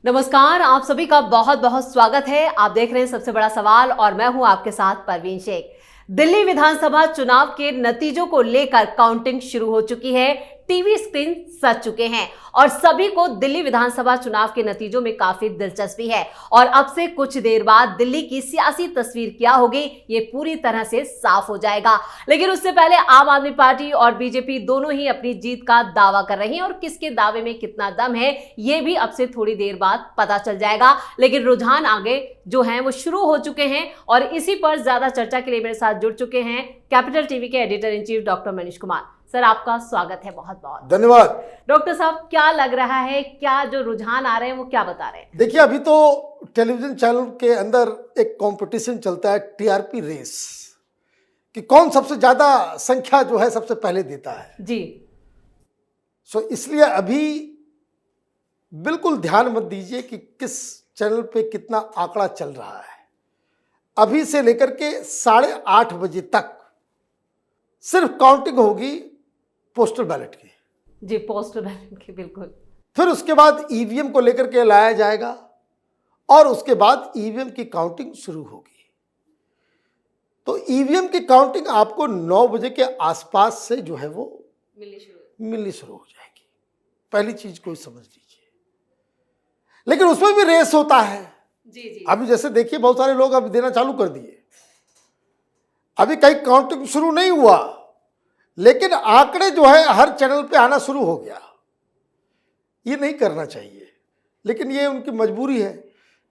नमस्कार, आप सभी का बहुत बहुत स्वागत है। आप देख रहे हैं सबसे बड़ा सवाल और मैं हूं आपके साथ परवीन शेख। दिल्ली विधानसभा चुनाव के नतीजों को लेकर काउंटिंग शुरू हो चुकी है। टीवी स्क्रीन सज चुके हैं और सभी को दिल्ली विधानसभा चुनाव के नतीजों में काफी दिलचस्पी है। और अब से कुछ देर बाद दिल्ली की सियासी तस्वीर क्या होगी ये पूरी तरह से साफ हो जाएगा। लेकिन उससे पहले आम आदमी पार्टी और बीजेपी दोनों ही अपनी जीत का दावा कर रही हैं और किसके दावे में कितना दम है ये भी अब से थोड़ी देर बाद पता चल जाएगा। लेकिन रुझान आगे जो हैं वो शुरू हो चुके हैं और इसी पर ज्यादा चर्चा के लिए मेरे साथ जुड़ चुके हैं कैपिटल टीवी के editor in chief doctor Manish Kumar. Sir, आपका स्वागत है, बहुत बहुत धन्यवाद। डॉक्टर साहब, क्या लग रहा है, क्या जो रुझान आ रहे हैं वो क्या बता रहे हैं? देखिए, अभी तो टेलीविजन चैनल के अंदर एक कंपटीशन चलता है, टीआरपी रेस, कि कौन सबसे ज्यादा संख्या जो है सबसे पहले देता है जी। इसलिए अभी बिल्कुल ध्यान मत दीजिए कि किस चैनल पे कितना आंकड़ा चल रहा है। अभी से लेकर के 8:30 बजे तक सिर्फ काउंटिंग होगी पोस्टल बैलेट की। जी, पोस्टल बैलेट की, बिल्कुल। फिर उसके बाद ईवीएम को लेकर के लाया जाएगा और उसके बाद ईवीएम की काउंटिंग शुरू होगी। तो ईवीएम की काउंटिंग आपको 9 बजे के आसपास से जो है वो मिलनी शुरू हो जाएगी। पहली चीज कोई समझ लीजिए। लेकिन उसमें भी रेस होता है। जी। अभी जैसे देखिए, बहुत सारे लोग अभी देना चालू कर दिए। अभी कहीं काउंटिंग शुरू नहीं हुआ, लेकिन आंकड़े जो है हर चैनल पे आना शुरू हो गया। ये नहीं करना चाहिए, लेकिन ये उनकी मजबूरी है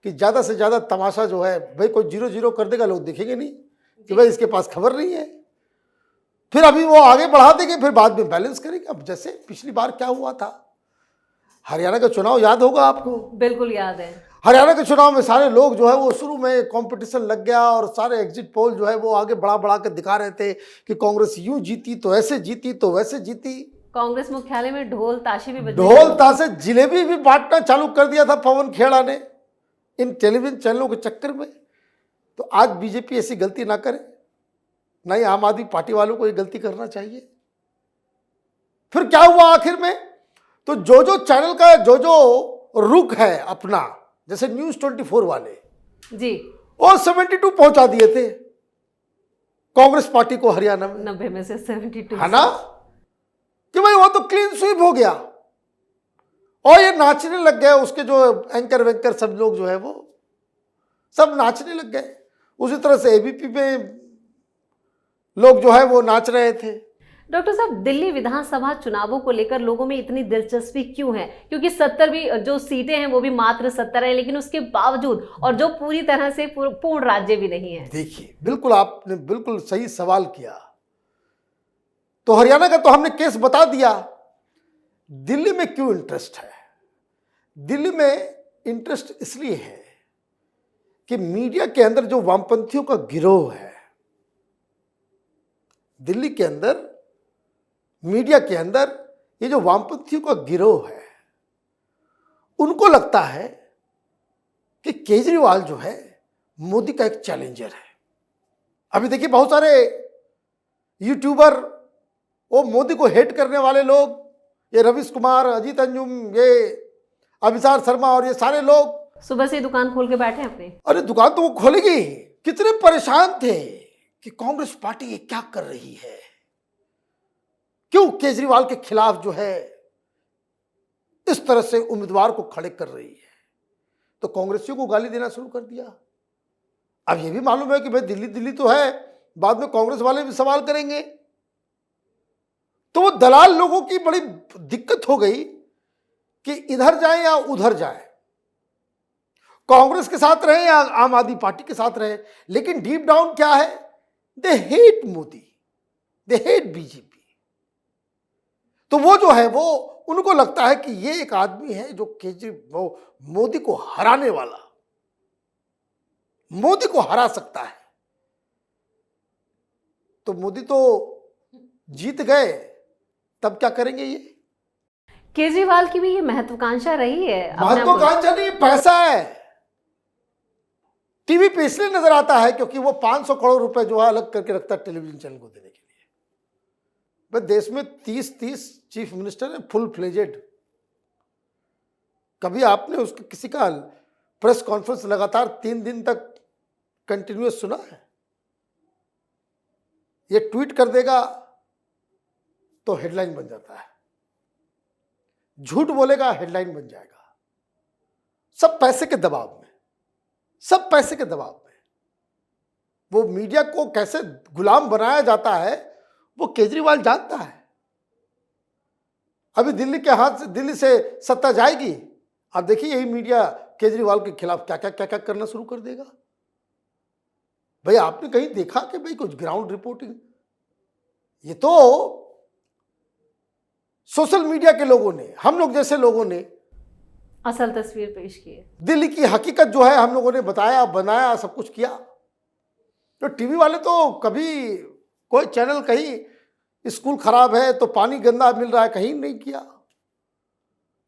कि ज़्यादा से ज़्यादा तमाशा जो है, भाई कोई 0-0 कर देगा, लोग देखेंगे नहीं कि भाई इसके पास खबर नहीं है। फिर अभी वो आगे बढ़ा देंगे, फिर बाद में बैलेंस करेंगे। अब जैसे पिछली बार क्या हुआ था, हरियाणा का चुनाव याद होगा आपको? बिल्कुल याद है। हरियाणा के चुनाव में सारे लोग जो है वो शुरू में कंपटीशन लग गया और सारे एग्जिट पोल जो है वो आगे बढ़ा कर दिखा रहे थे कि कांग्रेस यूं जीती तो ऐसे जीती तो वैसे जीती। कांग्रेस मुख्यालय में ढोल ताशे भी बजे, ढोल ताशे जिलेबी भी बांटना चालू कर दिया था पवन खेड़ा ने इन टेलीविजन चैनलों के चक्कर में। तो आज बीजेपी ऐसी गलती ना करे, ना ही आम आदमी पार्टी वालों को ये गलती करना चाहिए। फिर क्या हुआ आखिर में? तो जो चैनल का जो रुख है अपना, जैसे न्यूज 24 वाले जी, और 72 पहुंचा दिए थे कांग्रेस पार्टी को हरियाणा में। 90 में से 72 है ना, कि भाई वो तो क्लीन स्वीप हो गया। और ये नाचने लग गए, उसके जो एंकर वेंकर सब लोग जो है वो सब नाचने लग गए। उसी तरह से एबीपी में लोग जो है वो नाच रहे थे। डॉक्टर साहब, दिल्ली विधानसभा चुनावों को लेकर लोगों में इतनी दिलचस्पी क्यों है? क्योंकि 70 भी जो सीटें हैं वो भी मात्र 70 है, लेकिन उसके बावजूद, और जो पूरी तरह से पूर्ण राज्य भी नहीं है। देखिए, बिल्कुल आपने बिल्कुल सही सवाल किया। तो हरियाणा का तो हमने केस बता दिया। दिल्ली में क्यों इंटरेस्ट है? दिल्ली में इंटरेस्ट इसलिए है कि मीडिया के अंदर जो वामपंथियों का गिरोह है, दिल्ली के अंदर मीडिया के अंदर ये जो वामपंथियों का गिरोह है, उनको लगता है कि केजरीवाल जो है मोदी का एक चैलेंजर है। अभी देखिए, बहुत सारे यूट्यूबर, वो मोदी को हेट करने वाले लोग, ये रवीश कुमार, अजीत अंजुम, ये अभिसार शर्मा और ये सारे लोग सुबह से दुकान खोल के बैठे हैं अपने। अरे दुकान तो वो खोलेगी। कितने परेशान थे कि कांग्रेस पार्टी ये क्या कर रही है, क्यों केजरीवाल के खिलाफ जो है इस तरह से उम्मीदवार को खड़े कर रही है। तो कांग्रेसियों को गाली देना शुरू कर दिया। अब ये भी मालूम है कि भाई दिल्ली तो है, बाद में कांग्रेस वाले भी सवाल करेंगे। तो वो दलाल लोगों की बड़ी दिक्कत हो गई कि इधर जाए या उधर जाए, कांग्रेस के साथ रहे या आम आदमी पार्टी के साथ रहे। लेकिन डीप डाउन क्या है? They hate Modi, they hate BJP. तो वो जो है वो उनको लगता है कि ये एक आदमी है जो केजरीवाल मोदी को हराने वाला, मोदी को हरा सकता है। तो मोदी तो जीत गए, तब क्या करेंगे ये? केजरीवाल की भी ये महत्वाकांक्षा रही है। महत्वाकांक्षा नहीं, पैसा है। टीवी पे इसलिए नजर आता है क्योंकि वो 500 करोड़ रुपए जो है अलग करके रखता है टेलीविजन चैनल को देने के लिए। भाई देश में 30 चीफ मिनिस्टर है, फुल फ्लेजेड। कभी आपने उसके किसी का प्रेस कॉन्फ्रेंस लगातार 3 दिन तक कंटिन्यूअस सुना है? ये ट्वीट कर देगा तो हेडलाइन बन जाता है, झूठ बोलेगा हेडलाइन बन जाएगा। सब पैसे के दबाव में, सब पैसे के दबाव में। वो मीडिया को कैसे गुलाम बनाया जाता है वो केजरीवाल जानता है। अभी दिल्ली के हाथ से, दिल्ली से सत्ता जाएगी, आप देखिए यही मीडिया केजरीवाल के खिलाफ क्या क्या करना शुरू कर देगा। भाई आपने कहीं देखा कि भाई कुछ ग्राउंड रिपोर्टिंग? ये तो सोशल मीडिया के लोगों ने, हम लोग जैसे लोगों ने असल तस्वीर पेश की है। दिल्ली की हकीकत जो है हम लोगों ने बताया, बनाया, सब कुछ किया। तो टीवी वाले तो कभी कोई चैनल कहीं स्कूल खराब है तो पानी गंदा मिल रहा है कहीं नहीं किया।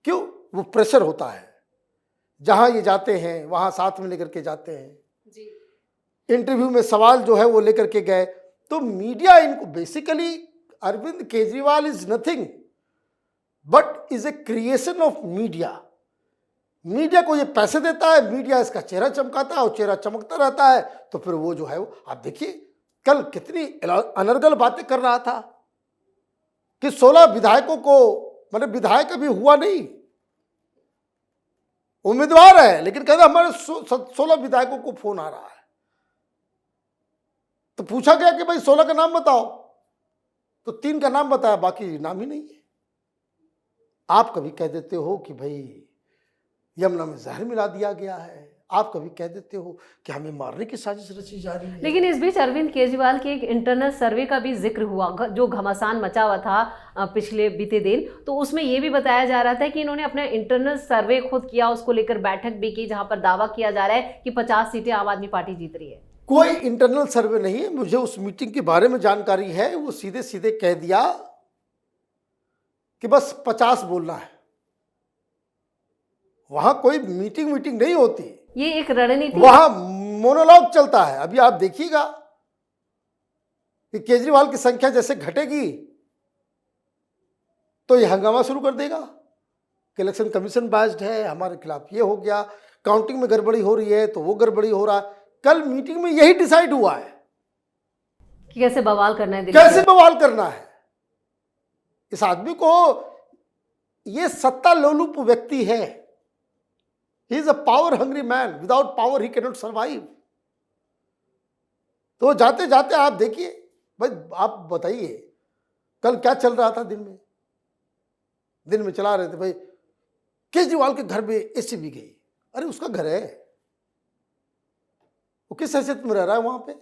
क्यों? वो प्रेशर होता है, जहां ये जाते हैं वहां साथ में लेकर के जाते हैं जी। इंटरव्यू में सवाल जो है वो लेकर के गए। तो मीडिया इनको basically, Arvind Kejriwal is nothing but is a creation of media. Media को ये पैसे देता है, मीडिया इसका चेहरा चमकाता है और चेहरा चमकता रहता है। तो फिर वो जो है वो, आप देखिए कल कितनी अनर्गल बातें कर रहा था कि 16 विधायकों को, मतलब विधायक अभी हुआ नहीं, उम्मीदवार है, लेकिन कहता हमारे 16 विधायकों को फोन आ रहा है। तो पूछा गया कि भाई 16 का नाम बताओ, तो 3 का नाम बताया, बाकी नाम ही नहीं है। आप कभी कह देते हो कि भाई यमुना में जहर मिला दिया गया है, आप कभी कह देते हो कि हमें मारने की साजिश रची जा रही है। लेकिन इस बीच अरविंद केजरीवाल के एक इंटरनल सर्वे का भी जिक्र हुआ, जो घमासान मचा हुआ था पिछले बीते दिन। तो उसमें यह भी बताया जा रहा था कि इन्होंने अपना इंटरनल सर्वे खुद किया, उसको लेकर बैठक भी की, जहां पर दावा किया जा रहा है कि 50 सीटें आम आदमी पार्टी जीत रही है। कोई इंटरनल सर्वे नहीं है, मुझे उस मीटिंग के बारे में जानकारी है। वो सीधे सीधे कह दिया कि बस 50 बोलना है। वहां कोई मीटिंग नहीं होती, ये एक रणनीति, वहां मोनोलॉग चलता है। अभी आप देखिएगा कि केजरीवाल की संख्या जैसे घटेगी तो ये हंगामा शुरू कर देगा कि इलेक्शन कमीशन बायस्ड है, हमारे खिलाफ ये हो गया, काउंटिंग में गड़बड़ी हो रही है तो वो गड़बड़ी हो रहा है। कल मीटिंग में यही डिसाइड हुआ है कि कैसे बवाल करना है, दिल्ली कैसे बवाल करना है। इस आदमी को, ये सत्ता लोलुप व्यक्ति है। He is a power hungry man. Without power he cannot survive. तो जाते जाते आप देखिए, भाई आप बताइए कल क्या चल रहा था दिन में चला रहे थे भाई केजरीवाल के घर में एसी भी गई। अरे उसका घर है, वो किस हैसियत में रह रहा है वहां पे?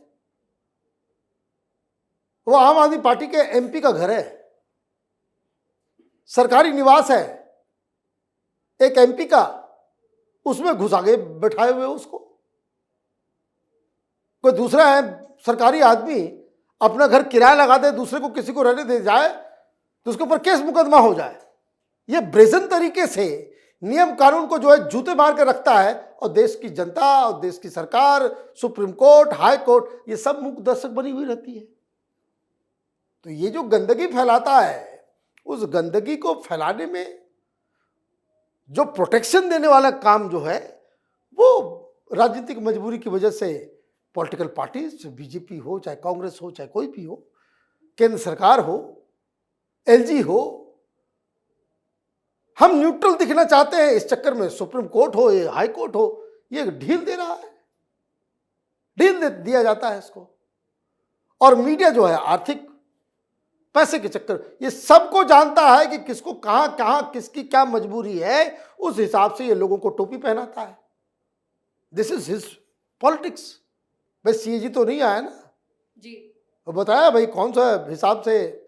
वो आम आदमी पार्टी के एमपी का घर है, सरकारी निवास है एक एमपी का, उसमें घुसा के बैठाए हुए उसको। कोई दूसरा है सरकारी आदमी अपना घर किराया लगा दे, दूसरे को किसी को रहने दे जाए तो उसके ऊपर केस मुकदमा हो जाए। ये ब्रेजन तरीके से नियम कानून को जो है जूते मार के रखता है, और देश की जनता और देश की सरकार, सुप्रीम कोर्ट, हाई कोर्ट, ये सब मूक दर्शक बनी हुई रहती है। तो ये जो गंदगी फैलाता है, उस गंदगी को फैलाने में जो प्रोटेक्शन देने वाला काम जो है वो राजनीतिक मजबूरी की वजह से पॉलिटिकल पार्टीज, बीजेपी हो चाहे कांग्रेस हो चाहे कोई भी हो, केंद्र सरकार हो, एलजी हो, हम न्यूट्रल दिखना चाहते हैं। इस चक्कर में सुप्रीम कोर्ट हो या हाई कोर्ट हो, ये ढील दे रहा है, ढील दिया जाता है इसको। और मीडिया जो है आर्थिक पैसे के चक्कर, ये सबको जानता है कि किसको कहां किसकी क्या मजबूरी है, उस हिसाब से ये लोगों को टोपी पहनाता है। This is his politics. भाई सीएजी तो नहीं आया ना जी, वो बताया भाई कौन सा हिसाब से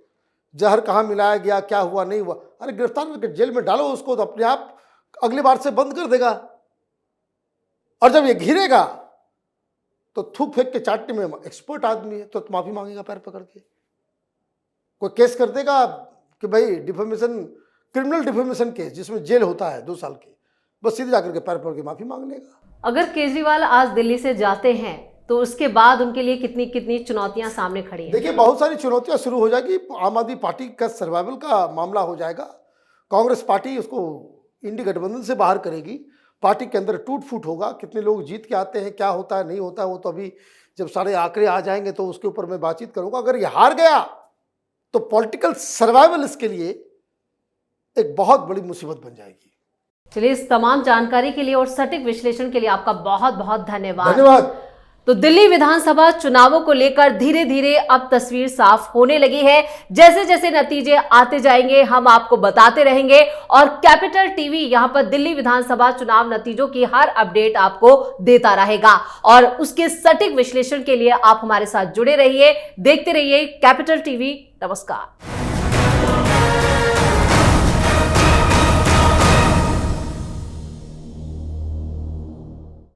जहर कहाँ मिलाया गया, क्या हुआ नहीं हुआ। अरे गिरफ्तार करके जेल में डालो उसको, तो अपने आप अगली बार से बंद कर देगा। और जब ये घिरेगा तो थूक फेंक के चाटने में एक्सपर्ट आदमी है, तो माफी मांगेगा पैर पकड़ के। कोई केस कर देगा कि भाई डिफेमेशन, क्रिमिनल डिफेमेशन केस जिसमें जेल होता है 2 साल की, बस सीधे जाकर के पैर पकड़ के माफी मांग लेगा। अगर केजरीवाल आज दिल्ली से जाते हैं तो उसके बाद उनके लिए कितनी कितनी चुनौतियां सामने खड़ी हैं? देखिए बहुत सारी चुनौतियां शुरू हो जाएगी। आम आदमी पार्टी का सर्वाइवल का मामला हो जाएगा। कांग्रेस पार्टी उसको इंडी गठबंधन से बाहर करेगी, पार्टी के अंदर टूट फूट होगा, कितने लोग जीत के आते हैं, क्या होता है नहीं होता है, वो तो अभी जब सारे आंकड़े आ जाएंगे तो उसके ऊपर मैं बातचीत करूंगा। अगर ये हार गया तो पॉलिटिकल सर्वाइवल इसके लिए एक बहुत बड़ी मुसीबत बन जाएगी। चलिए, इस तमाम जानकारी के लिए और सटीक विश्लेषण के लिए आपका बहुत बहुत धन्यवाद। धन्यवाद। तो दिल्ली विधानसभा चुनावों को लेकर धीरे धीरे अब तस्वीर साफ होने लगी है। जैसे जैसे नतीजे आते जाएंगे हम आपको बताते रहेंगे और कैपिटल टीवी यहां पर दिल्ली विधानसभा चुनाव नतीजों की हर अपडेट आपको देता रहेगा और उसके सटीक विश्लेषण के लिए आप हमारे साथ जुड़े रहिए, देखते रहिए कैपिटल टीवी। नमस्कार।